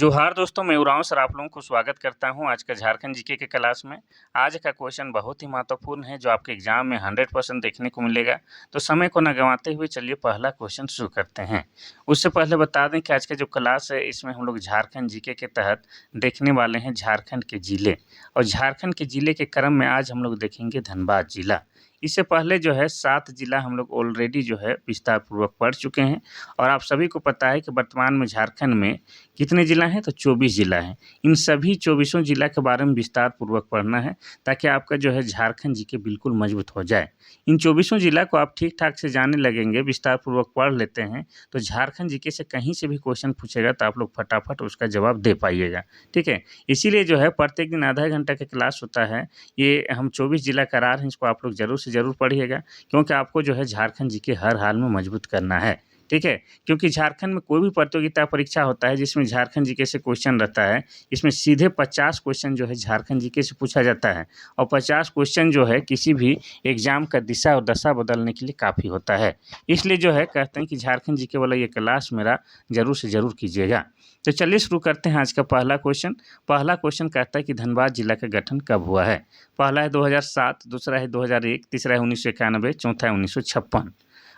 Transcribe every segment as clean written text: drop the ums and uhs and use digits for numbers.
जोहार दोस्तों, मैं उरांव सर आप लोगों को स्वागत करता हूं आज का झारखंड जीके के क्लास में। आज का क्वेश्चन बहुत ही महत्वपूर्ण है जो आपके एग्जाम में 100% देखने को मिलेगा। तो समय को न गंवाते हुए चलिए पहला क्वेश्चन शुरू करते हैं। उससे पहले बता दें कि आज का जो क्लास है इसमें हम लोग झारखंड जीके के तहत देखने वाले हैं झारखंड के जिले, और झारखंड के जिले के क्रम में आज हम लोग देखेंगे धनबाद जिला। इससे पहले जो है 7 जिला हम लोग ऑलरेडी जो है विस्तार पूर्वक पढ़ चुके हैं, और आप सभी को पता है कि वर्तमान में झारखंड में कितने जिला हैं, तो 24 जिला हैं। इन सभी 24 जिला के बारे में विस्तार पूर्वक पढ़ना है ताकि आपका जो है झारखंड जीके बिल्कुल मजबूत हो जाए। इन 24 जिला को आप ठीक ठाक से जानने लगेंगे, विस्तार पूर्वक पढ़ लेते हैं तो झारखंड जीके से कहीं से भी क्वेश्चन पूछेगा तो आप लोग फटाफट उसका जवाब दे पाइएगा। ठीक है, इसीलिए जो है प्रत्येक दिन आधा घंटा का क्लास होता है। ये हम 24 जिला करा रहे हैं, इसको आप लोग ज़रूर से ज़रूर पढ़िएगा, क्योंकि आपको जो है झारखंड जीके हर हाल में मजबूत करना है। ठीक है, क्योंकि झारखंड में कोई भी प्रतियोगिता परीक्षा होता है जिसमें झारखंड जीके से क्वेश्चन रहता है, इसमें सीधे 50 क्वेश्चन जो है झारखंड जीके से पूछा जाता है, और 50 क्वेश्चन जो है किसी भी एग्जाम का दिशा और दशा बदलने के लिए काफ़ी होता है। इसलिए जो है कहते हैं कि झारखंड जीके वाला ये क्लास मेरा ज़रूर से ज़रूर कीजिएगा। तो चलिए शुरू करते हैं आज का पहला क्वेश्चन। पहला क्वेश्चन कहता है कि धनबाद जिला का गठन कब हुआ है। पहला है 2007, दूसरा है 2001, तीसरा है 1991, चौथा है 1956।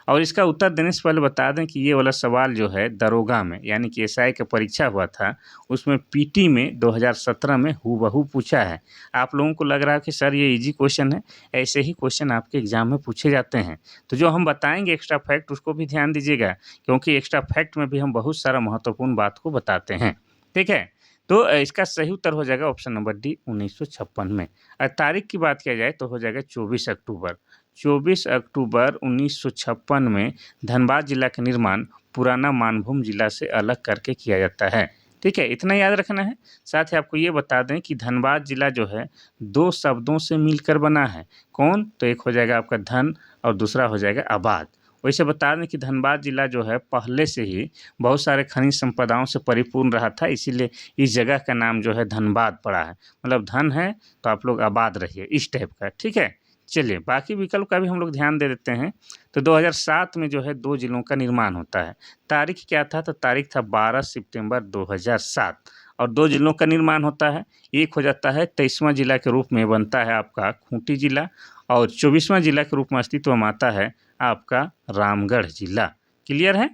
और इसका उत्तर देने से पहले बता दें कि ये वाला सवाल जो है दरोगा में यानी कि एसआई का परीक्षा हुआ था, उसमें पीटी में 2017 में हूबहू पूछा है। आप लोगों को लग रहा है कि सर ये इजी क्वेश्चन है, ऐसे ही क्वेश्चन आपके एग्जाम में पूछे जाते हैं। तो जो हम बताएंगे एक्स्ट्रा फैक्ट उसको भी ध्यान दीजिएगा, क्योंकि एक्स्ट्रा फैक्ट में भी हम बहुत सारा महत्वपूर्ण बात को बताते हैं। ठीक है, तो इसका सही उत्तर हो जाएगा ऑप्शन नंबर डी 1956 में। तारीख की बात किया जाए तो हो जाएगा 24 अक्टूबर। 24 अक्टूबर 1956 में धनबाद जिला का निर्माण पुराना मानभूम जिला से अलग करके किया जाता है। ठीक है, इतना याद रखना है। साथ ही आपको ये बता दें कि धनबाद जिला जो है 2 शब्दों से मिलकर बना है। कौन? तो एक हो जाएगा आपका धन और दूसरा हो जाएगा आबाद। वैसे बता दें कि धनबाद जिला जो है पहले से ही बहुत सारे खनिज संपदाओं से परिपूर्ण रहा था, इसीलिए इस जगह का नाम जो है धनबाद पड़ा है। मतलब धन है तो आप लोग आबाद रहिए, इस टाइप का। ठीक है, चलिए बाकी विकल्प का भी हम लोग ध्यान दे देते हैं। तो 2007 में जो है 2 जिलों का निर्माण होता है। तारीख क्या था? तो तारीख था 12 सितंबर 2007, और 2 जिलों का निर्माण होता है। एक हो जाता है 23वां जिला के रूप में बनता है आपका खूंटी जिला, और 24वां जिला के रूप में अस्तित्व में आता है आपका रामगढ़ जिला। क्लियर है?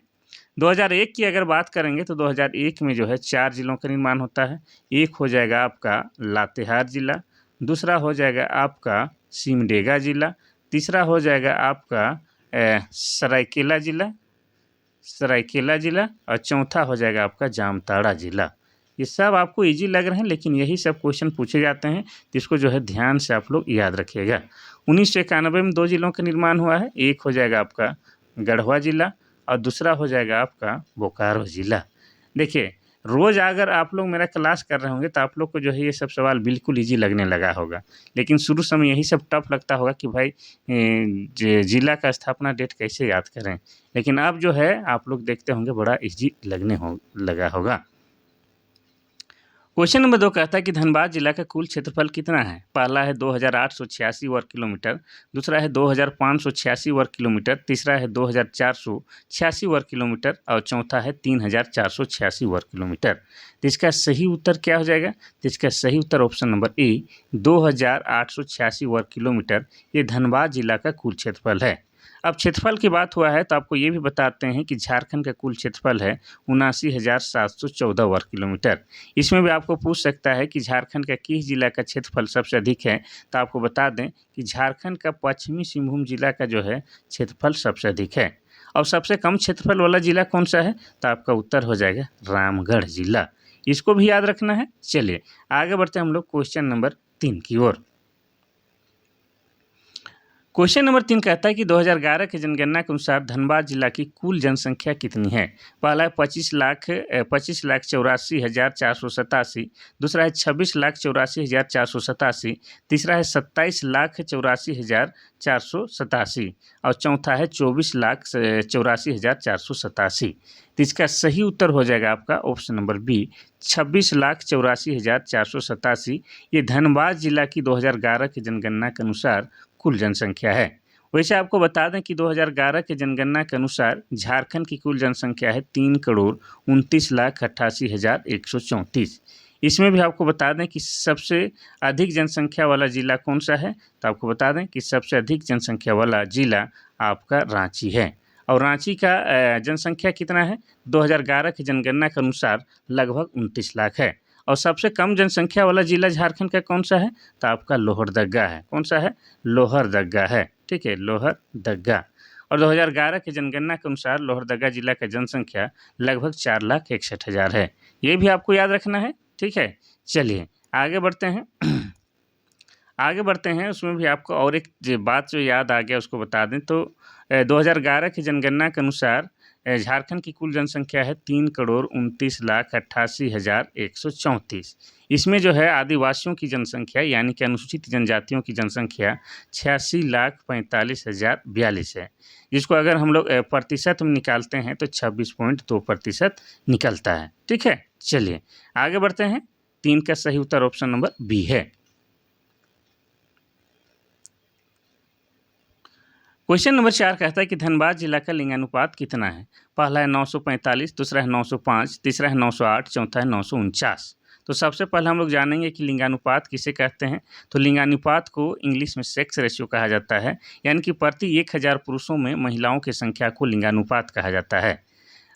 2001 की अगर बात करेंगे तो 2001 में जो है 4 जिलों का निर्माण होता है। एक हो जाएगा आपका लातेहार जिला, दूसरा हो जाएगा आपका सिमडेगा जिला, तीसरा हो जाएगा आपका सरायकेला जिला, और चौथा हो जाएगा आपका जामताड़ा जिला। ये सब आपको इजी लग रहे हैं, लेकिन यही सब क्वेश्चन पूछे जाते हैं, तो इसको जो है ध्यान से आप लोग याद रखिएगा। 1991 में 2 जिलों का निर्माण हुआ है। एक हो जाएगा आपका गढ़वा जिला और दूसरा हो जाएगा आपका बोकारो जिला। देखिए, रोज़ अगर आप लोग मेरा क्लास कर रहे होंगे तो आप लोग को जो है ये सब सवाल बिल्कुल ईजी लगने लगा होगा, लेकिन शुरू समय यही सब टफ लगता होगा कि भाई जिला का स्थापना डेट कैसे याद करें, लेकिन अब जो है आप लोग देखते होंगे बड़ा ईजी लगने लगा होगा। क्वेश्चन नंबर 2 कहता है कि धनबाद जिला का कुल क्षेत्रफल कितना है। पहला है 2886 वर्ग किलोमीटर, दूसरा है 2586 वर्ग किलोमीटर, तीसरा है 2486 वर्ग किलोमीटर, और चौथा है 3486 वर्ग किलोमीटर। तो इसका सही उत्तर क्या हो जाएगा? तो इसका सही उत्तर ऑप्शन नंबर ए 2886 वर्ग किलोमीटर ये धनबाद जिला का कुल क्षेत्रफल है। अब क्षेत्रफल की बात हुआ है तो आपको ये भी बताते हैं कि झारखंड का कुल क्षेत्रफल है 79,714 वर्ग किलोमीटर। इसमें भी आपको पूछ सकता है कि झारखंड का किस जिला का क्षेत्रफल सबसे अधिक है, तो आपको बता दें कि झारखंड का पश्चिमी सिंहभूम जिला का जो है क्षेत्रफल सबसे अधिक है। और सबसे कम क्षेत्रफल वाला जिला कौन सा है? तो आपका उत्तर हो जाएगा रामगढ़ जिला। इसको भी याद रखना है। चलिए आगे बढ़ते हैं हम लोग क्वेश्चन नंबर 3 की ओर। क्वेश्चन नंबर 3 कहता है कि 2011 की जनगणना के अनुसार धनबाद जिला की कुल जनसंख्या कितनी है। पहला है 25,84,487, दूसरा है 26,84,487, तीसरा है 27,84,487, और चौथा है 24,84,487। तो इसका सही उत्तर हो जाएगा आपका ऑप्शन नंबर बी 26,84,487। ये धनबाद जिला की 2011 की जनगणना के अनुसार कुल जनसंख्या है। वैसे आपको बता दें कि 2011 के जनगणना के अनुसार झारखंड की कुल जनसंख्या है 3,29,88,134। इसमें भी आपको बता दें कि सबसे अधिक जनसंख्या वाला ज़िला कौन सा है, तो आपको बता दें कि सबसे अधिक जनसंख्या वाला ज़िला आपका रांची है। और रांची का जनसंख्या कितना है, 2011 की जनगणना के अनुसार लगभग 29 लाख है। और सबसे कम जनसंख्या वाला ज़िला झारखंड का कौन सा है, तो आपका लोहरदगा है। कौन सा है, लोहरदगा है। ठीक है, लोहरदगा। और 2011 की जनगणना के अनुसार लोहरदगा जिला का जनसंख्या लगभग 4,61,000 है। ये भी आपको याद रखना है। ठीक है, चलिए आगे बढ़ते हैं। आगे बढ़ते हैं, उसमें भी आपको और एक बात जो याद आ गया उसको बता दें तो 2011 की जनगणना के अनुसार झारखंड की कुल जनसंख्या है 3,29,88,134। इसमें जो है आदिवासियों की जनसंख्या यानी कि अनुसूचित जनजातियों की जनसंख्या 86,45,042 है, जिसको अगर हम लोग प्रतिशत में निकालते हैं तो 26.2% निकलता है। ठीक है, चलिए आगे बढ़ते हैं। 3 का सही उत्तर ऑप्शन नंबर बी है। क्वेश्चन नंबर 4 कहता है कि धनबाद जिला का लिंगानुपात कितना है। पहला है 945, दूसरा है 905, तीसरा है 908, चौथा है 949। तो सबसे पहले हम लोग जानेंगे कि लिंगानुपात किसे कहते हैं। तो लिंगानुपात को इंग्लिश में सेक्स रेशियो कहा जाता है, यानी कि प्रति 1000 पुरुषों में महिलाओं की संख्या को लिंगानुपात कहा जाता है।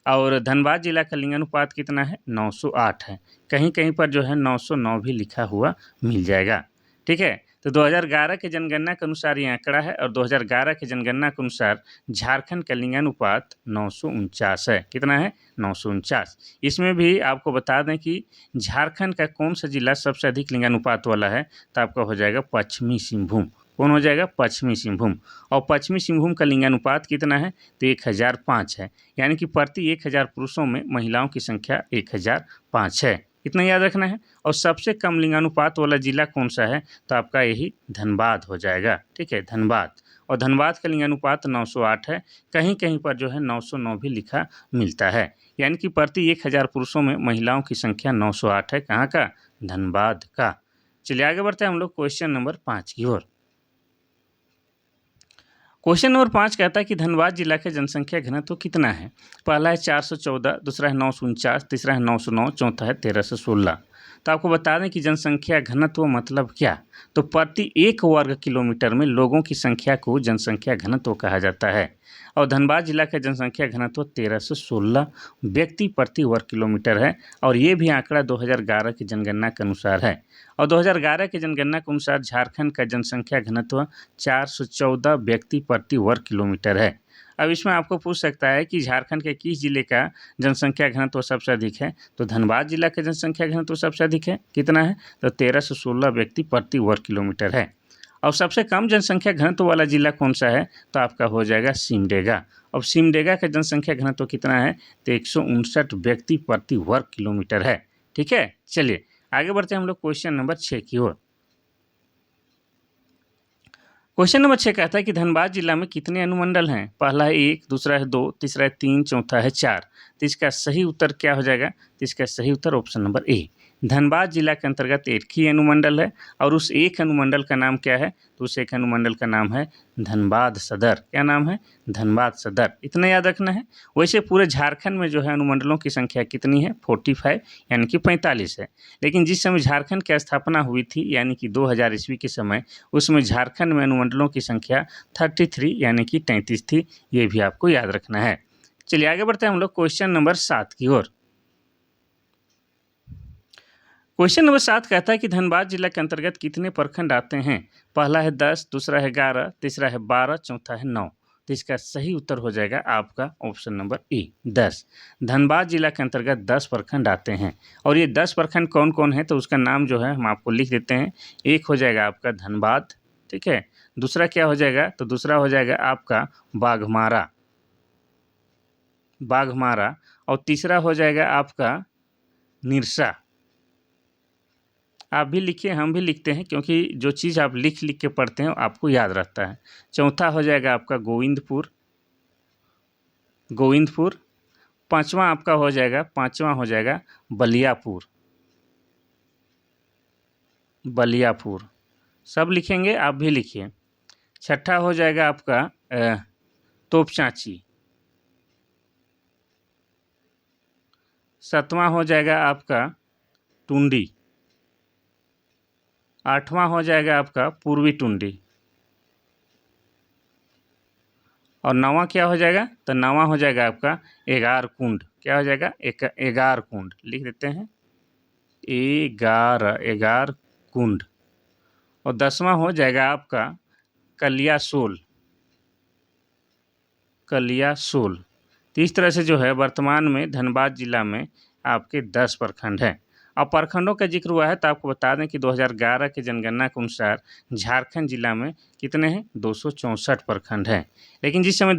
और धनबाद जिला का लिंगानुपात कितना है, 908 है। कहीं कहीं पर जो है 909 भी लिखा हुआ मिल जाएगा। ठीक है, तो 2011 के जनगणना के अनुसार ये आंकड़ा है और 2011 के जनगणना के अनुसार झारखंड का लिंगानुपात 949 है। कितना है, 949। इसमें भी आपको बता दें कि झारखंड का कौन सा जिला सबसे अधिक लिंगानुपात वाला है, तो आपका हो जाएगा पश्चिमी सिंहभूम। कौन हो जाएगा, पश्चिमी सिंहभूम। और पश्चिमी सिंहभूम का लिंगानुपात कितना है, तो 1005 है, यानी कि प्रति 1000 पुरुषों में महिलाओं की संख्या 1005 है। इतना याद रखना है। और सबसे कम लिंगानुपात वाला जिला कौन सा है, तो आपका यही धनबाद हो जाएगा। ठीक है, धनबाद। और धनबाद का लिंगानुपात 908 है। कहीं कहीं पर जो है 909 भी लिखा मिलता है, यानी कि प्रति 1000 पुरुषों में महिलाओं की संख्या 908 है। कहाँ का, धनबाद का। चलिए आगे बढ़ते हैं हम लोग क्वेश्चन नंबर 5 की ओर। क्वेश्चन नंबर 5 कहता है कि धनबाद जिला के जनसंख्या घनत्व कितना है। पहला है 414, दूसरा है 949, तीसरा है 909, चौथा है 1316। तो आपको बता दें कि जनसंख्या घनत्व मतलब क्या, तो प्रति 1 वर्ग किलोमीटर में लोगों की संख्या को जनसंख्या घनत्व कहा जाता है। और धनबाद जिला का जनसंख्या घनत्व 1316 व्यक्ति प्रति वर्ग किलोमीटर है। और ये भी आंकड़ा 2011 की जनगणना के अनुसार है। और 2011 की जनगणना के अनुसार झारखंड का जनसंख्या घनत्व 414 व्यक्ति प्रति वर्ग किलोमीटर है। अब इसमें आपको पूछ सकता है कि झारखंड के किस जिले का जनसंख्या घनत्व सबसे अधिक है, तो धनबाद जिला का जनसंख्या घनत्व सबसे अधिक है। कितना है, तो 1316 व्यक्ति प्रति वर्ग किलोमीटर है। और सबसे कम जनसंख्या घनत्व वाला जिला कौन सा है, तो आपका हो जाएगा सिमडेगा। अब सिमडेगा का जनसंख्या घनत्व कितना है, तो 159 व्यक्ति प्रति वर्ग किलोमीटर है। ठीक है, चलिए आगे बढ़ते हैं हम लोग क्वेश्चन नंबर 6 की ओर। क्वेश्चन नंबर 6 कहता है कि धनबाद जिला में कितने अनुमंडल हैं। पहला है 1, दूसरा है 2, तीसरा है 3, चौथा है 4। तो इसका सही उत्तर क्या हो जाएगा, तो इसका सही उत्तर ऑप्शन नंबर ए। धनबाद जिला के अंतर्गत एक ही अनुमंडल है और उस एक अनुमंडल का नाम क्या है, तो उस एक अनुमंडल का नाम है धनबाद सदर। क्या नाम है, धनबाद सदर। इतना याद रखना है। वैसे पूरे झारखंड में जो है अनुमंडलों की संख्या कितनी है, 45 यानी कि 45 है। लेकिन जिस समय झारखंड की स्थापना हुई थी यानी कि 2000 ईस्वी के समय, उसमें झारखंड में अनुमंडलों की संख्या 33 यानी कि 33 थी। ये भी आपको याद रखना है। चलिए आगे बढ़ते हैं हम लोग क्वेश्चन नंबर 7 की ओर। क्वेश्चन नंबर 7 कहता है कि धनबाद जिला के अंतर्गत कितने प्रखंड आते हैं। पहला है 10, दूसरा है 11, तीसरा है 12, चौथा है 9। तो इसका सही उत्तर हो जाएगा आपका ऑप्शन नंबर ए, 10। धनबाद जिला के अंतर्गत 10 प्रखंड आते हैं। और ये 10 प्रखंड कौन कौन है, तो उसका नाम जो है हम आपको लिख देते हैं। एक हो जाएगा आपका धनबाद, ठीक है। दूसरा क्या हो जाएगा, तो दूसरा हो जाएगा आपका बाघमारा, बाघमारा। और तीसरा हो जाएगा आपका निरसा। आप भी लिखिए, हम भी लिखते हैं, क्योंकि जो चीज़ आप लिख लिख के पढ़ते हैं आपको याद रहता है। चौथा हो जाएगा आपका गोविंदपुर, गोविंदपुर। पांचवा आपका हो जाएगा बलियापुर, बलियापुर। सब लिखेंगे, आप भी लिखिए। छठा हो जाएगा आपका तोपचांची। सातवां हो जाएगा आपका टुंडी। आठवां हो जाएगा आपका पूर्वी टुंडी। और नौवां क्या हो जाएगा? तो नौवां हो जाएगा आपका एगार कुंड। क्या हो जाएगा? एगार कुंड लिख देते हैं, एगार कुंड। और 10वां हो जाएगा आपका कलियासोल। कलियासोल। तो इस तरह से जो है वर्तमान में धनबाद जिला में आपके 10 प्रखंड हैं। अब प्रखंडों का जिक्र हुआ है तो आपको बता दें कि 2011 की जनगणना के अनुसार झारखंड जिला में कितने हैं? 264 प्रखंड हैं। लेकिन जिस समय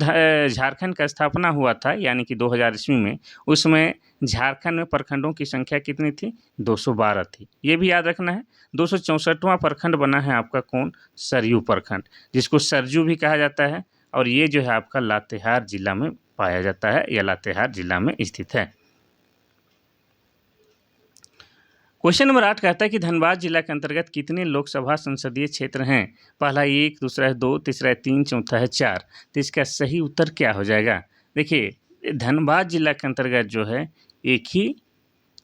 झारखंड का स्थापना हुआ था यानी कि 2000 ईस्वी में, उसमें झारखंड में प्रखंडों की संख्या कितनी थी? 212 थी। ये भी याद रखना है। 264वां प्रखंड बना है आपका कौन? सरयू प्रखंड, जिसको सरजू भी कहा जाता है। और ये जो है आपका लातेहार जिला में पाया जाता है या लातेहार जिला में स्थित है। क्वेश्चन नंबर 8 कहता है कि धनबाद जिला के अंतर्गत कितने लोकसभा संसदीय क्षेत्र हैं? पहला 1, दूसरा है 2, तीसरा है 3, चौथा है 4। तो इसका सही उत्तर क्या हो जाएगा? देखिए, धनबाद जिला के अंतर्गत जो है एक ही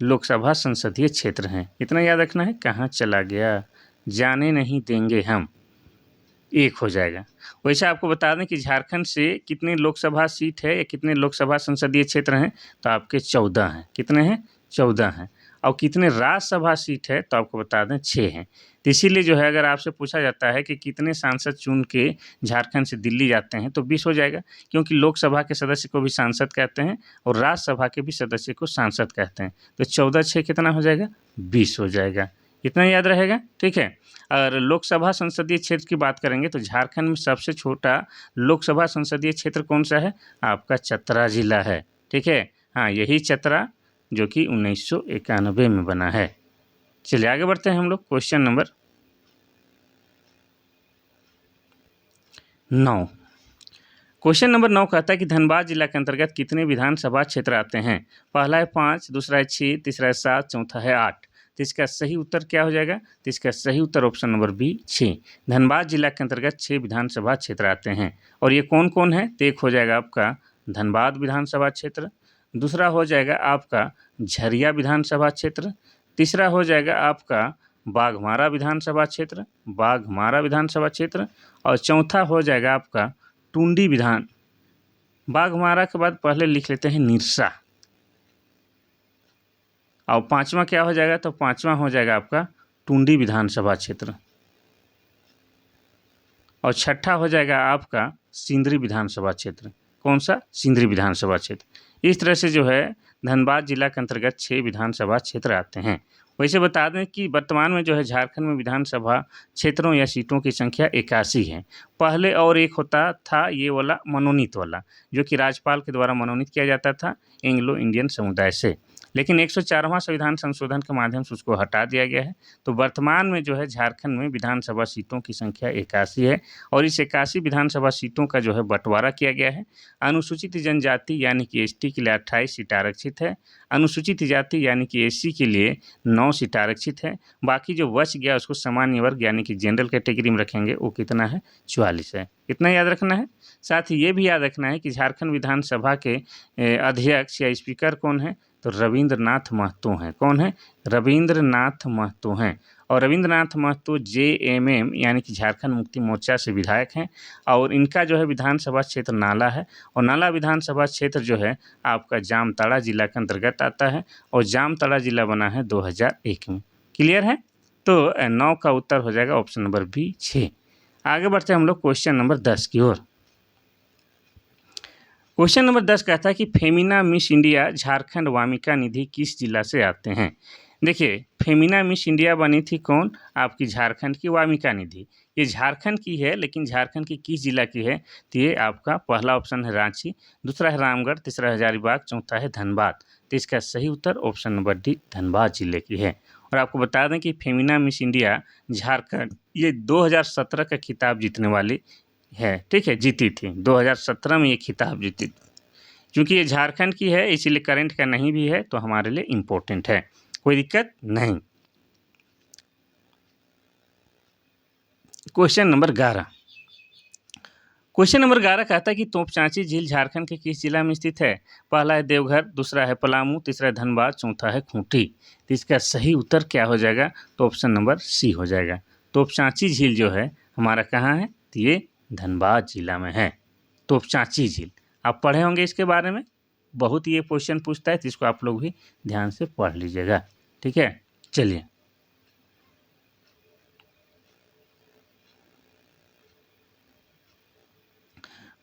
लोकसभा संसदीय क्षेत्र हैं। इतना याद रखना है। कहाँ चला गया? जाने नहीं देंगे हम। 1 हो जाएगा। वैसे आपको बता दें कि झारखंड से कितने लोकसभा सीट है या कितने लोकसभा संसदीय क्षेत्र हैं? तो आपके 14 हैं। कितने हैं? 14 हैं। और कितने राज्यसभा सीट है? तो आपको बता दें 6 हैं। तो इसीलिए जो है अगर आपसे पूछा जाता है कि कितने सांसद चुन के झारखंड से दिल्ली जाते हैं तो 20 हो जाएगा, क्योंकि लोकसभा के सदस्य को भी सांसद कहते हैं और राज्यसभा के भी सदस्य को सांसद कहते हैं। तो 14/6 कितना हो जाएगा? 20 हो जाएगा। इतना याद रहेगा, ठीक है। और लोकसभा संसदीय क्षेत्र की बात करेंगे तो झारखंड में सबसे छोटा लोकसभा संसदीय क्षेत्र कौन सा है? आपका चतरा जिला है, ठीक है। हाँ, यही चतरा जो कि 1991 में बना है। चलिए आगे बढ़ते हैं हम लोग। Question number 9। क्वेश्चन नंबर 9 कहता है कि धनबाद जिला के अंतर्गत कितने विधानसभा क्षेत्र आते हैं? पहला है 5, दूसरा है 6, तीसरा है 7, चौथा है 8। तो इसका सही उत्तर क्या हो जाएगा? तो इसका सही उत्तर ऑप्शन नंबर बी 6। धनबाद जिला के अंतर्गत 6 विधानसभा क्षेत्र आते हैं। और ये कौन कौन है? तो एक हो जाएगा आपका धनबाद विधानसभा क्षेत्र, दूसरा हो जाएगा आपका झरिया विधानसभा क्षेत्र, तीसरा हो जाएगा आपका बाघमारा विधानसभा क्षेत्र, बाघमारा विधानसभा क्षेत्र, और चौथा हो जाएगा आपका टुंडी विधान। बाघमारा के बाद पहले लिख लेते हैं निरसा। और 5वां क्या हो जाएगा? तो 5वां हो जाएगा आपका टुंडी विधानसभा क्षेत्र। और छठा हो जाएगा आपका सिंदरी विधानसभा क्षेत्र। कौन सा? सिंदरी विधानसभा क्षेत्र। इस तरह से जो है धनबाद जिला के अंतर्गत 6 विधानसभा क्षेत्र आते हैं। वैसे बता दें कि वर्तमान में जो है झारखंड में विधानसभा क्षेत्रों या सीटों की संख्या 81 है। पहले और एक होता था ये वाला मनोनीत वाला, जो कि राज्यपाल के द्वारा मनोनीत किया जाता था एंग्लो इंडियन समुदाय से, लेकिन 104वां संविधान संशोधन के माध्यम से उसको हटा दिया गया है। तो वर्तमान में जो है झारखंड में विधानसभा सीटों की संख्या 81 है। और इस 81 विधानसभा सीटों का जो है बंटवारा किया गया है। अनुसूचित जनजाति यानी कि एसटी के लिए 28 सीट आरक्षित है, अनुसूचित जाति यानी कि एससी के लिए 9 सीट आरक्षित है। बाकी जो बच गया उसको सामान्य वर्ग यानी कि जनरल कैटेगरी में रखेंगे, वो कितना है? 44 है। इतना याद रखना है। साथ ही ये भी याद रखना है कि झारखंड विधानसभा के अध्यक्ष या स्पीकर कौन है? तो रविंद्रनाथ महतो हैं। कौन है? रविंद्रनाथ महतो हैं। और रविंद्रनाथ महतो JMM यानी कि झारखंड मुक्ति मोर्चा से विधायक हैं। और इनका जो है विधानसभा क्षेत्र नाला है। और नाला विधानसभा क्षेत्र जो है आपका जामताड़ा जिला के अंतर्गत आता है। और जामताड़ा जिला बना है 2001 में। क्लियर है? तो 9 का उत्तर हो जाएगा ऑप्शन नंबर बी 6। आगे बढ़ते हैं हम लोग क्वेश्चन नंबर 10 की ओर। क्वेश्चन नंबर 10 कहता है कि फेमिना मिस इंडिया झारखंड वामिका निधि किस जिला से आते हैं? देखिए, फेमिना मिस इंडिया बनी थी कौन? आपकी झारखंड की वामिका निधि। ये झारखंड की है, लेकिन झारखंड की किस जिला की है? तो ये आपका पहला ऑप्शन है रांची, दूसरा है रामगढ़, तीसरा हजारीबाग, चौथा है धनबाद। तो इसका सही उत्तर ऑप्शन नंबर डी धनबाद जिले की है। और आपको बता दें कि फेमिना मिस इंडिया झारखंड ये 2017 का खिताब जीतने वाली है, ठीक है, जीती थी 2017 में ये खिताब जीती थी। क्योंकि ये झारखंड की है इसीलिए करंट का नहीं भी है तो हमारे लिए इम्पोर्टेंट है, कोई दिक्कत नहीं। क्वेश्चन नंबर 11 क्वेश्चन नंबर 11 कहता है कि तोपचांची झील झारखंड के किस जिला में स्थित है? पहला है देवघर, दूसरा है पलामू, तीसरा है धनबाद, चौथा है खूंटी। तो इसका सही उत्तर क्या हो जाएगा? तो ऑप्शन नंबर सी हो जाएगा। तोपचांची झील जो है हमारा कहाँ है? तो ये धनबाद जिला में है तोपचांची झील। आप पढ़े होंगे इसके बारे में, बहुत ये क्वेश्चन पूछता है, तो इसको आप लोग भी ध्यान से पढ़ लीजिएगा। ठीक है, चलिए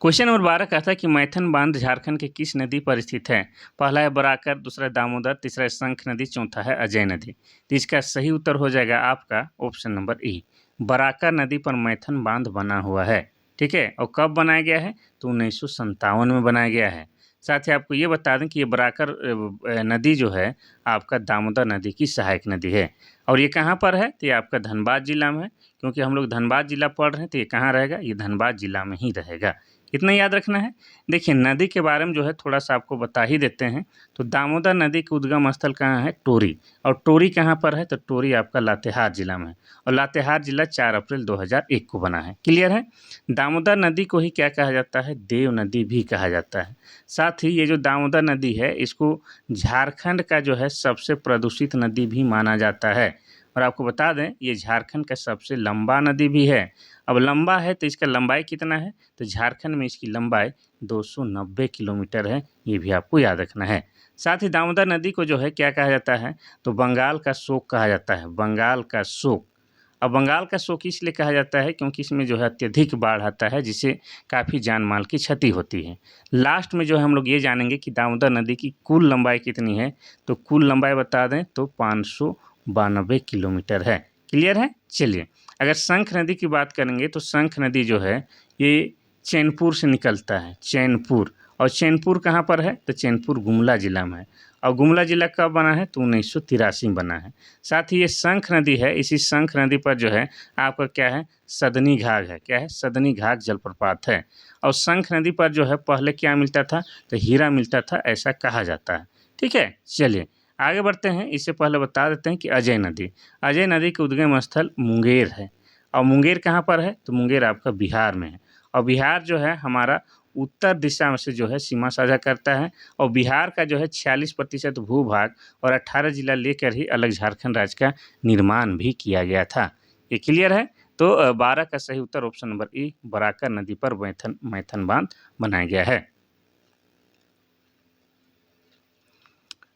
क्वेश्चन नंबर 12 कहता है कि मैथन बांध झारखंड के किस नदी पर स्थित है? पहला है बराकर, दूसरा है दामोदर, तीसरा है शंख नदी, चौथा है अजय नदी। तो इसका सही उत्तर हो जाएगा आपका ऑप्शन नंबर ई, बराकर नदी पर मैथन बांध बना हुआ है। ठीक है, और कब बनाया गया है? तो 1957 में बनाया गया है। साथ ही आपको ये बता दें कि ये बराकर नदी जो है आपका दामोदर नदी की सहायक नदी है। और ये कहाँ पर है? तो ये आपका धनबाद जिला में है, क्योंकि हम लोग धनबाद जिला पढ़ रहे हैं, तो ये कहाँ रहेगा? ये धनबाद जिला में ही रहेगा। कितना याद रखना है? देखिए नदी के बारे में जो है थोड़ा सा आपको बता ही देते हैं। तो दामोदर नदी का उद्गम स्थल कहाँ है? टोरी। और टोरी कहाँ पर है? तो टोरी आपका लातेहार जिला में है, और लातेहार जिला 4 अप्रैल 2001 को बना है। क्लियर है? दामोदर नदी को ही क्या कहा जाता है? देव नदी भी कहा जाता है। साथ ही ये जो दामोदर नदी है इसको झारखंड का जो है सबसे प्रदूषित नदी भी माना जाता है। और आपको बता दें ये झारखंड का सबसे लंबा नदी भी है। अब लंबा है तो इसका लंबाई कितना है? तो झारखंड में इसकी लंबाई 290 किलोमीटर है, ये भी आपको याद रखना है। साथ ही दामोदर नदी को जो है क्या कहा जाता है? तो बंगाल का शोक कहा जाता है, बंगाल का शोक। अब बंगाल का शोक इसलिए कहा जाता है क्योंकि इसमें जो है अत्यधिक बाढ़ आता है, जिससे काफ़ी जान माल की क्षति होती है। लास्ट में जो है हम लोग ये जानेंगे कि दामोदर नदी की कुल लंबाई कितनी है। तो कुल लंबाई बता दें तो 592 किलोमीटर है। क्लियर है? चलिए अगर शंख नदी की बात करेंगे तो शंख नदी जो है ये चैनपुर से निकलता है, चैनपुर। और चैनपुर कहाँ पर है? तो चैनपुर गुमला जिला में है। और गुमला जिला कब बना है? तो 1983 में बना है। साथ ही ये शंख नदी है, इसी शंख नदी पर जो है आपका क्या है? सदनी घाघ है। क्या है? सदनी घाघ जलप्रपात है। और शंख नदी पर जो है पहले क्या मिलता था? तो हीरा मिलता था, ऐसा कहा जाता है। ठीक है, चलिए आगे बढ़ते हैं। इससे पहले बता देते हैं कि अजय नदी, अजय नदी का उद्गम स्थल मुंगेर है। और मुंगेर कहाँ पर है? तो मुंगेर आपका बिहार में है। और बिहार जो है हमारा उत्तर दिशा में से जो है सीमा साझा करता है। और बिहार का जो है 46% भूभाग और 18 जिला लेकर ही अलग झारखंड राज्य का निर्माण भी किया गया था। ये क्लियर है? तो 12 का सही उत्तर ऑप्शन नंबर ई, बराकर नदी पर मैथन बांध बनाया गया है।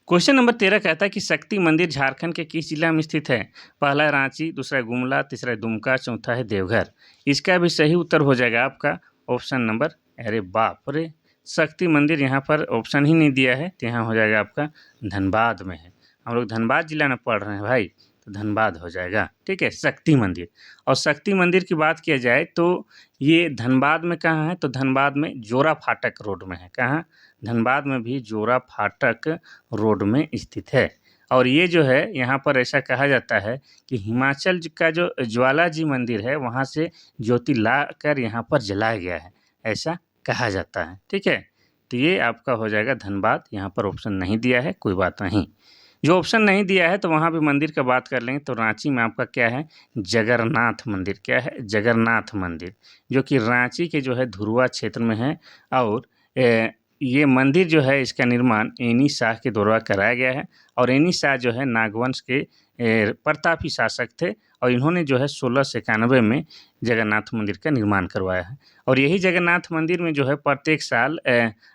क्वेश्चन नंबर 13 कहता है कि शक्ति मंदिर झारखंड के किस जिला में स्थित है? पहला है रांची, दूसरा है गुमला, तीसरा है दुमका, चौथा है देवघर। इसका भी सही उत्तर हो जाएगा आपका ऑप्शन नंबर, अरे बाप रे, शक्ति मंदिर यहाँ पर ऑप्शन ही नहीं दिया है, तो यहाँ हो जाएगा आपका धनबाद में है। हम लोग धनबाद जिला में पढ़ रहे हैं भाई, तो धनबाद हो जाएगा। ठीक है, शक्ति मंदिर। और शक्ति मंदिर की बात किया जाए तो ये धनबाद में कहाँ है? तो धनबाद में जोरा फाटक रोड में है। कहाँ? धनबाद में भी जोरा फाटक रोड में स्थित है। और ये जो है यहाँ पर ऐसा कहा जाता है कि हिमाचल का जो ज्वाला जी मंदिर है वहाँ से ज्योति ला कर यहाँ पर जलाया गया है, ऐसा कहा जाता है। ठीक है, तो ये आपका हो जाएगा धनबाद। यहाँ पर ऑप्शन नहीं दिया है, कोई बात नहीं। जो ऑप्शन नहीं दिया है तो वहाँ भी मंदिर का बात कर लेंगे तो रांची में आपका क्या है? जगन्नाथ मंदिर। क्या है? जगन्नाथ मंदिर, जो कि रांची के जो है धुरुआ क्षेत्र में है। और ये मंदिर जो है इसका निर्माण एनी शाह के द्वारा कराया गया है। और एनी शाह जो है नागवंश के प्रतापी शासक थे, और इन्होंने जो है 1691 में जगन्नाथ मंदिर का निर्माण करवाया है। और यही जगन्नाथ मंदिर में जो है प्रत्येक साल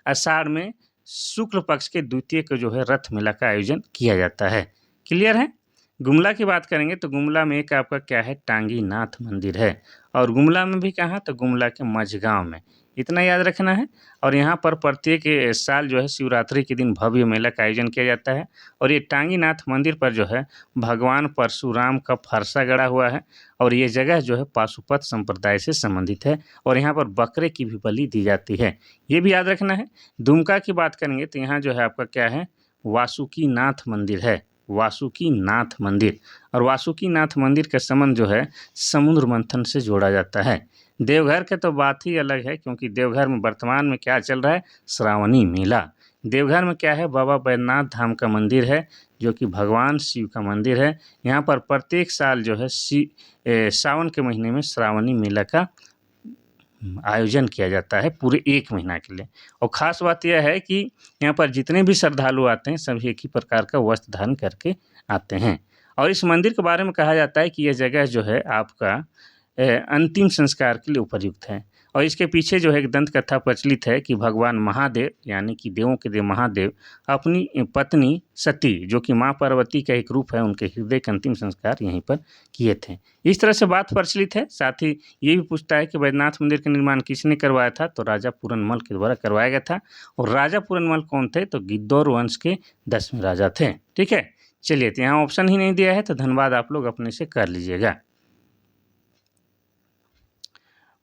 आषाढ़ में शुक्ल पक्ष के द्वितीय को जो है रथ मेला का आयोजन किया जाता है। क्लियर है? गुमला की बात करेंगे तो गुमला में एक आपका क्या है? टांगी नाथ मंदिर है। और गुमला में भी कहाँ? तो गुमला के मझगांव में। इतना याद रखना है। और यहाँ पर प्रत्येक साल जो है शिवरात्रि के दिन भव्य मेला का आयोजन किया जाता है। और ये टांगी नाथ मंदिर पर जो है भगवान परशुराम का फरसा गड़ा हुआ है। और ये जगह जो है पाशुपत संप्रदाय से संबंधित है। और यहाँ पर बकरे की भी बलि दी जाती है, ये भी याद रखना है। दुमका की बात करेंगे तो यहाँ जो है आपका क्या है? वासुकी नाथ मंदिर है, वासुकी नाथ मंदिर। और वासुकी नाथ मंदिर का संबंध जो है समुद्र मंथन से जोड़ा जाता है। देवघर के तो बात ही अलग है, क्योंकि देवघर में वर्तमान में क्या चल रहा है? श्रावणी मेला। देवघर में क्या है? बाबा बैद्यनाथ धाम का मंदिर है, जो कि भगवान शिव का मंदिर है। यहाँ पर प्रत्येक साल जो है सावन के महीने में श्रावणी मेला का आयोजन किया जाता है पूरे 1 महीना के लिए। और ख़ास बात यह है कि यहाँ पर जितने भी श्रद्धालु आते हैं सभी एक ही प्रकार का वस्त्र धारण करके आते हैं। और इस मंदिर के बारे में कहा जाता है कि यह जगह जो है आपका अंतिम संस्कार के लिए उपयुक्त है। और इसके पीछे जो है एक दंत कथा प्रचलित है कि भगवान महादेव यानी कि देवों के देव महादेव अपनी पत्नी सती जो कि माँ पार्वती का एक रूप है, उनके हृदय का अंतिम संस्कार यहीं पर किए थे। इस तरह से बात प्रचलित है। साथ ही ये भी पूछता है कि बैद्यनाथ मंदिर का निर्माण किसने करवाया था, तो राजा पूरनमल के द्वारा करवाया गया था। और राजा पूरनमल कौन थे, तो गिद्धौर वंश के 10वें राजा थे। ठीक है, चलिए, तो यहाँ ऑप्शन ही नहीं दिया है तो धन्यवाद, आप लोग अपने से कर लीजिएगा।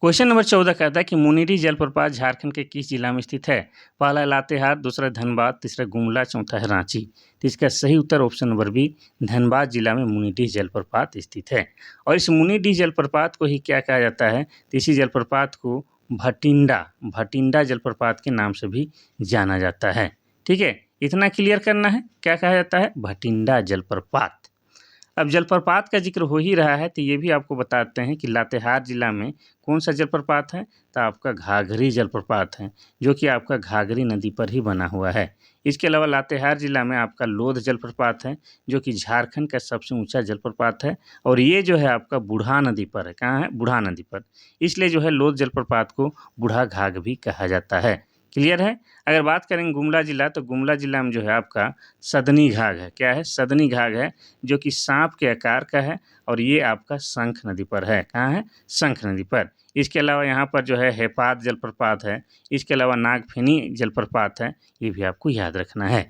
क्वेश्चन नंबर 14 कहता है कि मुनिरी जलप्रपात झारखंड के किस जिला में स्थित है। पहला है लातेहार, दूसरा धनबाद, तीसरा गुमला, चौथा है रांची। तो इसका सही उत्तर ऑप्शन नंबर बी, धनबाद जिला में मुनिडीह जलप्रपात स्थित है। और इस मुनिडीह जलप्रपात को ही क्या कहा जाता है, तो इसी जलप्रपात को भटिंडा जलप्रपात के नाम से भी जाना जाता है। ठीक है, इतना क्लियर करना है, क्या कहा जाता है, भटिंडा जलप्रपात। अब जलप्रपात का जिक्र हो ही रहा है तो ये भी आपको बताते हैं कि लातेहार जिला में कौन सा जलप्रपात है, तो आपका घाघरी जलप्रपात है, जो कि आपका घाघरी नदी पर ही बना हुआ है। इसके अलावा लातेहार जिला में आपका लोध जलप्रपात है, जो कि झारखंड का सबसे ऊंचा जलप्रपात है। और ये जो है आपका बूढ़ा नदी पर है। कहाँ है, बूढ़ा नदी पर, इसलिए जो है लोध जलप्रपात को बूढ़ा घाघ भी कहा जाता है। क्लियर है। अगर बात करेंगे गुमला जिला, तो गुमला जिला में जो है आपका सदनी घाघ है। क्या है, सदनी घाघ है, जो कि सांप के आकार का है। और ये आपका शंख नदी पर है। कहाँ है, शंख नदी पर। इसके अलावा यहाँ पर जो है हेपात जलप्रपात है। इसके अलावा नागफेनी जलप्रपात है, ये भी आपको याद रखना है।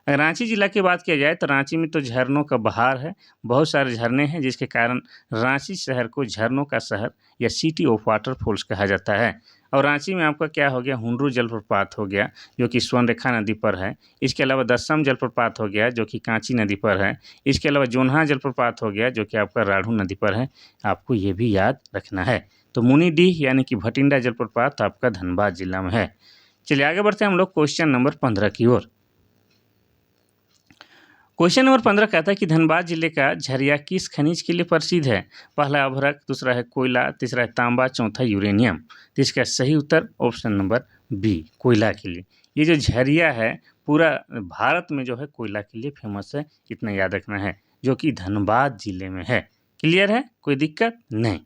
अगर रांची जिला की बात किया जाए तो रांची में तो झरनों का बहार है। बहुत सारे झरने हैं, जिसके कारण रांची शहर को झरनों का शहर या सिटी ऑफ वाटरफॉल्स कहा जाता है। और रांची में आपका क्या हो गया, हुंडरू जलप्रपात हो गया, जो कि स्वर्णरेखा नदी पर है। इसके अलावा दस्सम जलप्रपात हो गया, जो कि कांची नदी पर है। इसके अलावा जोन्हा जलप्रपात हो गया, जो कि आपका राढ़ू नदी पर है। आपको ये भी याद रखना है। तो मुनिडीह यानी कि भटिंडा जलप्रपात आपका धनबाद जिला में है। चलिए आगे बढ़ते हैं हम लोग क्वेश्चन नंबर 15 की ओर। क्वेश्चन नंबर 15 कहता है कि धनबाद जिले का झरिया किस खनिज के लिए प्रसिद्ध है। पहला अभ्रक, दूसरा है कोयला, तीसरा है तांबा, चौथा यूरेनियम। तो इसका सही उत्तर ऑप्शन नंबर बी, कोयला के लिए। ये जो झरिया है पूरा भारत में जो है कोयला के लिए फेमस है, इतना याद रखना है, जो कि धनबाद जिले में है। क्लियर है, कोई दिक्कत नहीं।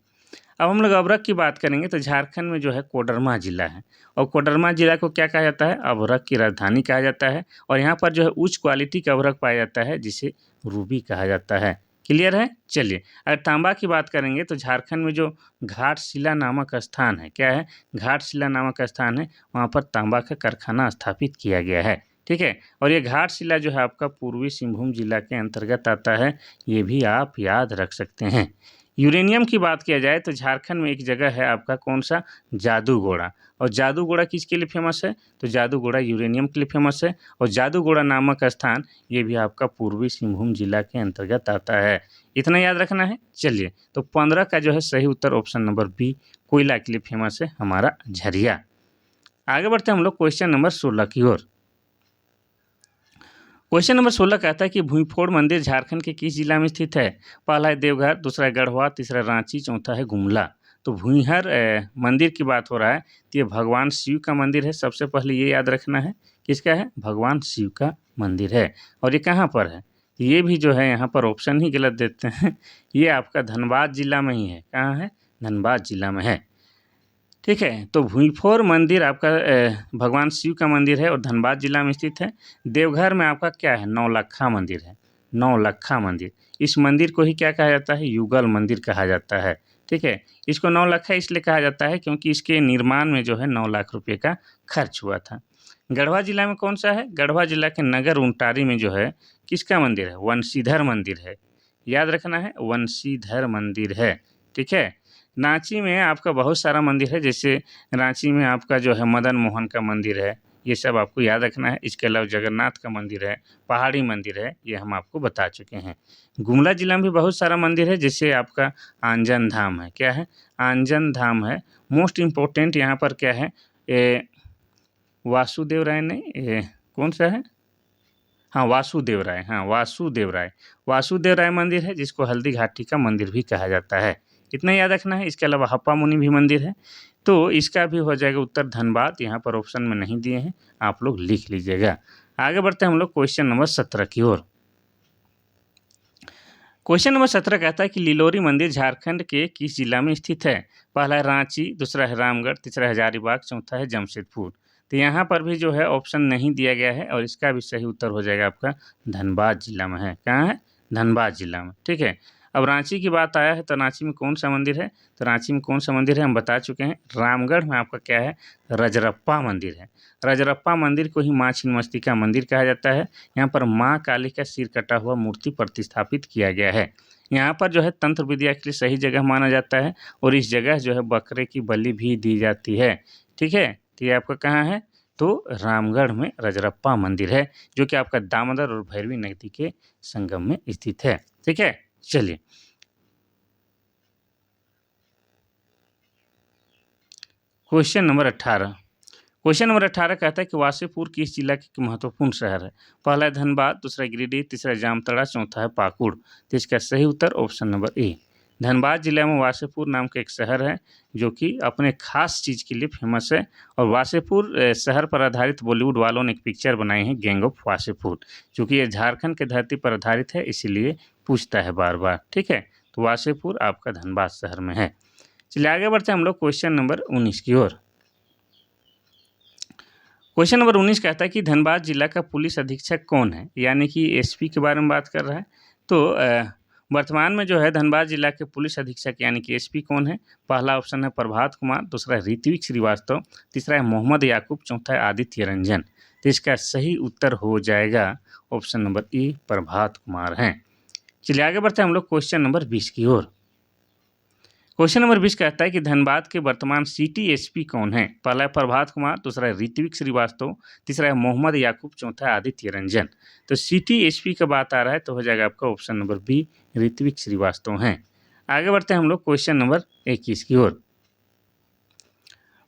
अब हम लोग अभ्रक की बात करेंगे तो झारखंड में जो है कोडरमा जिला है। और कोडरमा जिला को क्या कहा जाता है, अभ्रक की राजधानी कहा जाता है। और यहाँ पर जो है उच्च क्वालिटी का अभ्रक पाया जाता है, जिसे रूबी कहा जाता है। क्लियर है। चलिए अगर तांबा की बात करेंगे तो झारखंड में जो घाटशिला नामक स्थान है, क्या है, घाटशिला नामक स्थान है, वहाँ पर तांबा का कारखाना स्थापित किया गया है। ठीक है। और ये घाटशिला जो है आपका पूर्वी सिंहभूम जिला के अंतर्गत आता है, ये भी आप याद रख सकते हैं। यूरेनियम की बात किया जाए तो झारखंड में एक जगह है आपका, कौन सा, जादूगोड़ा। और जादूगोड़ा किसके लिए फेमस है, तो जादूगोड़ा यूरेनियम के लिए फेमस है। और जादूगोड़ा नामक स्थान ये भी आपका पूर्वी सिंहभूम जिला के अंतर्गत आता है, इतना याद रखना है। चलिए तो 15 का जो है सही उत्तर ऑप्शन नंबर बी, कोयला के लिए फेमस है हमारा झरिया। आगे बढ़ते हैं हम लोग क्वेश्चन नंबर 16 की ओर। क्वेश्चन नंबर 16 कहता है कि भूईफोड़ मंदिर झारखंड के किस जिला में स्थित है। पहला है देवघर, दूसरा है गढ़वा, तीसरा रांची, चौथा है गुमला। तो भूईहर मंदिर की बात हो रहा है, तो ये भगवान शिव का मंदिर है। सबसे पहले ये याद रखना है, किसका है, भगवान शिव का मंदिर है। और ये कहाँ पर है, ये भी जो है यहाँ पर ऑप्शन ही गलत देते हैं। ये आपका धनबाद जिला में ही है। कहाँ है, धनबाद जिला में है। ठीक है। तो भूईफोर मंदिर आपका भगवान शिव का मंदिर है और धनबाद जिला में स्थित है। देवघर में आपका क्या है, नौलक्खा मंदिर है, नौलक्खा मंदिर। इस मंदिर को ही क्या कहा जाता है, युगल मंदिर कहा जाता है। ठीक है। इसको नौलक्खा इसलिए कहा जाता है क्योंकि इसके निर्माण में जो है 9 लाख रुपये का खर्च हुआ था। गढ़वा जिला में कौन सा है, गढ़वा जिला के नगर उंटारी में जो है किसका मंदिर है, वंशीधर मंदिर है। याद रखना है, वंशीधर मंदिर है। ठीक है। रांची में आपका बहुत सारा मंदिर है, जैसे रांची में आपका जो है मदन मोहन का मंदिर है, ये सब आपको याद रखना है। इसके अलावा जगन्नाथ का मंदिर है, पहाड़ी मंदिर है, ये हम आपको बता चुके हैं। गुमला जिला में भी बहुत सारा मंदिर है, जैसे आपका आंजन धाम है। क्या है, आंजन धाम है। मोस्ट इम्पोर्टेंट यहाँ पर क्या है, वासुदेव राय नहीं, कौन सा है, हाँ वासुदेव राय, हाँ वासुदेव राय, वासुदेव राय मंदिर है, जिसको हल्दी घाटी का मंदिर भी कहा जाता है। इतना याद रखना है। इसके अलावा हप्पा मुनि भी मंदिर है, तो इसका भी हो जाएगा उत्तर धनबाद। यहाँ पर ऑप्शन में नहीं दिए हैं, आप लोग लिख लीजिएगा। आगे बढ़ते हैं हम लोग क्वेश्चन नंबर 17 की ओर। क्वेश्चन नंबर 17 कहता है कि लिलोरी मंदिर झारखंड के किस जिला में स्थित है? पहला है रांची, दूसरा है रामगढ़, तीसरा है हजारीबाग, चौथा है जमशेदपुर। तो यहाँ पर भी जो है ऑप्शन नहीं दिया गया है और इसका भी सही उत्तर हो जाएगा आपका धनबाद जिला में है। कहाँ है? धनबाद जिला में। ठीक है। अब रांची की बात आया है तो रांची में कौन सा मंदिर है? तो रांची में कौन सा मंदिर है हम बता चुके हैं। रामगढ़ में आपका क्या है? रजरप्पा मंदिर है। रजरप्पा मंदिर को ही माँ छिन्नमस्तिका मंदिर कहा जाता है। यहाँ पर माँ काली का सिर कटा हुआ मूर्ति प्रतिस्थापित किया गया है। यहाँ पर जो है तंत्र विद्या के लिए सही जगह माना जाता है और इस जगह जो है बकरे की बलि भी दी जाती है। ठीक है। तो ये आपका कहाँ है? तो रामगढ़ में रजरप्पा मंदिर है, जो कि आपका दामोदर और भैरवी नदी के संगम में स्थित है। ठीक है। चलिए क्वेश्चन नंबर 18। क्वेश्चन नंबर 18 कहता है कि वासेपुर किस जिला की महत्वपूर्ण शहर है? पहला है धनबाद, दूसरा गिरिडीह, तीसरा जामताड़ा, चौथा है पाकुड़। तो इसका सही उत्तर ऑप्शन नंबर ए। धनबाद जिला में वासेपुर नाम का एक शहर है जो कि अपने खास चीज़ के लिए फेमस है और वासेपुर शहर पर आधारित बॉलीवुड वालों ने एक पिक्चर बनाई है गैंग ऑफ वासेपुर, क्योंकि ये झारखंड के धरती पर आधारित है, इसीलिए पूछता है बार बार। ठीक है। तो वासेपुर आपका धनबाद शहर में है। चलिए आगे बढ़ते हैं हम लोग क्वेश्चन नंबर 19 की ओर। क्वेश्चन नंबर 19 कहता है कि धनबाद जिला का पुलिस अधीक्षक कौन है? यानी कि एसपी के बारे में बात कर रहा है। तो वर्तमान में जो है धनबाद जिला के पुलिस अधीक्षक यानी कि एसपी कौन है? पहला ऑप्शन है प्रभात कुमार, दूसरा है ऋत्विक श्रीवास्तव, तीसरा है मोहम्मद याकूब, चौथा है आदित्य रंजन। तो इसका सही उत्तर हो जाएगा ऑप्शन नंबर ए, प्रभात कुमार हैं। चलिए आगे बढ़ते हैं हम लोग क्वेश्चन नंबर 20 की ओर। क्वेश्चन नंबर 20 कहता है कि धनबाद के वर्तमान सिटी एसपी कौन है? पहला है प्रभात कुमार, दूसरा है ऋत्विक श्रीवास्तव, तीसरा है मोहम्मद याकूब, चौथा है आदित्य रंजन। तो सिटी एसपी का बात आ रहा है तो हो जाएगा आपका option number B, Ritvik Srivastava हैं। आगे बढ़ते हैं हम लोग क्वेश्चन नंबर 21 की ओर।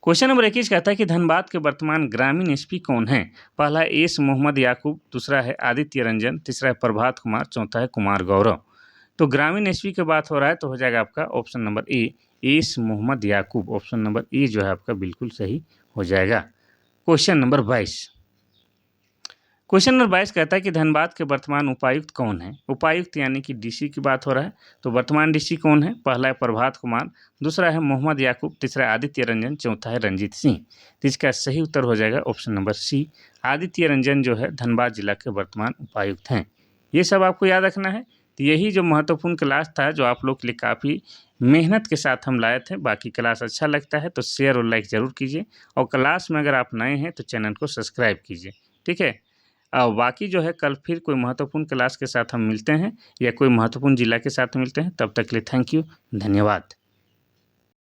क्वेश्चन नंबर 21 कहता है कि धनबाद के वर्तमान ग्रामीण एसपी कौन है? पहला है एस मोहम्मद याकूब, दूसरा है आदित्य रंजन, तीसरा है प्रभात कुमार, चौथा है कुमार गौरव। तो ग्रामीण एसपी की बात हो रहा है तो हो जाएगा आपका option number A, S Mohammad Yakub. Option number A जो है आपका बिल्कुल सही हो जाएगा। Question number 22। क्वेश्चन नंबर 22 कहता है कि धनबाद के वर्तमान उपायुक्त कौन है? उपायुक्त यानी कि डीसी की बात हो रहा है। तो वर्तमान डीसी कौन है? पहला है प्रभात कुमार, दूसरा है मोहम्मद याकूब, तीसरा है आदित्य रंजन, चौथा है रंजीत सिंह। तो इसका सही उत्तर हो जाएगा option number C, Aditya Ranjan जो है धनबाद जिला के वर्तमान उपायुक्त हैं। ये सब आपको याद रखना है। तो यही जो महत्वपूर्ण क्लास था जो आप लोग के लिए काफ़ी मेहनत के साथ हम लाए थे। बाकी क्लास अच्छा लगता है तो शेयर और लाइक ज़रूर कीजिए और क्लास में अगर आप नए हैं तो चैनल को सब्सक्राइब कीजिए। ठीक है। और बाकी जो है कल फिर कोई महत्वपूर्ण क्लास के साथ हम मिलते हैं या कोई महत्वपूर्ण जिला के साथ मिलते हैं। तब तक के लिए थैंक यू, धन्यवाद।